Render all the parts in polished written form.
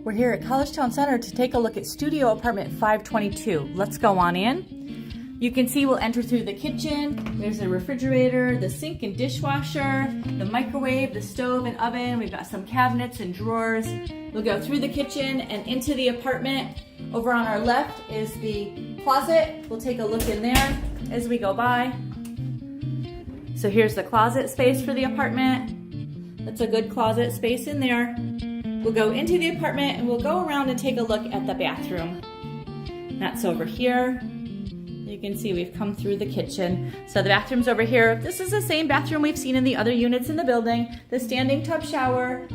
We're here at Collegetown Center to take a look at studio apartment 522. Let's go on in. You can see we'll enter through the kitchen. There's a refrigerator, the sink and dishwasher, the microwave, the stove and oven. We've got some cabinets and drawers. We'll go through the kitchen and into the apartment. Over on our left is the closet. We'll take a look in there as we go by. So here's the closet space for the apartment. That's a good closet space in there. We'll go into the apartment and we'll go around and take a look at the bathroom. That's over here. You can see we've come through the kitchen. So the bathroom's over here. This is the same bathroom we've seen in the other units in the building. The standing tub shower,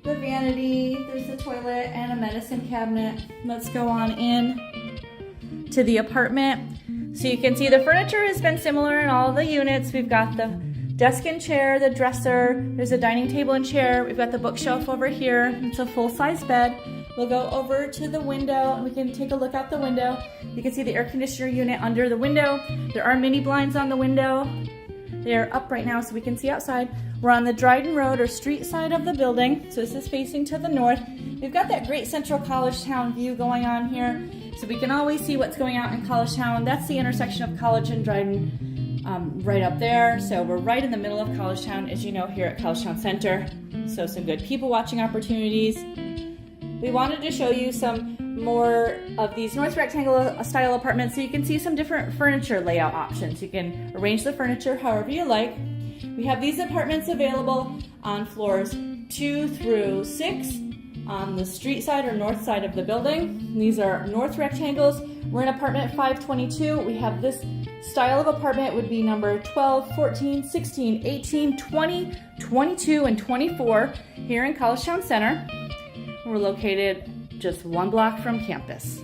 the vanity, there's the toilet, and a medicine cabinet. Let's go on in to the apartment. So you can see the furniture has been similar in all of the units. We've got the desk and chair, the dresser, there's a dining table and chair. We've got the bookshelf over here. It's a full-size bed. We'll go over to the window and we can take a look out the window. You can see the air conditioner unit under the window. There are mini blinds on the window. They're up right now so we can see outside. We're on the Dryden Road or street side of the building. So this is facing to the north. We've got that great central Collegetown view going on here. So we can always see what's going on in Collegetown. That's the intersection of College and Dryden. Right up there. So we're right in the middle of Collegetown, as you know, here at Collegetown Center. So some good people watching opportunities. We wanted to show you some more of these north rectangle style apartments so you can see some different furniture layout options. You can arrange the furniture however you like. We have these apartments available on floors 2 through 6 on the street side or north side of the building. These are north rectangles. We're in apartment 522. We have this style of apartment would be number 12, 14, 16, 18, 20, 22, and 24 here in Collegetown Center. We're located just 1 block from campus.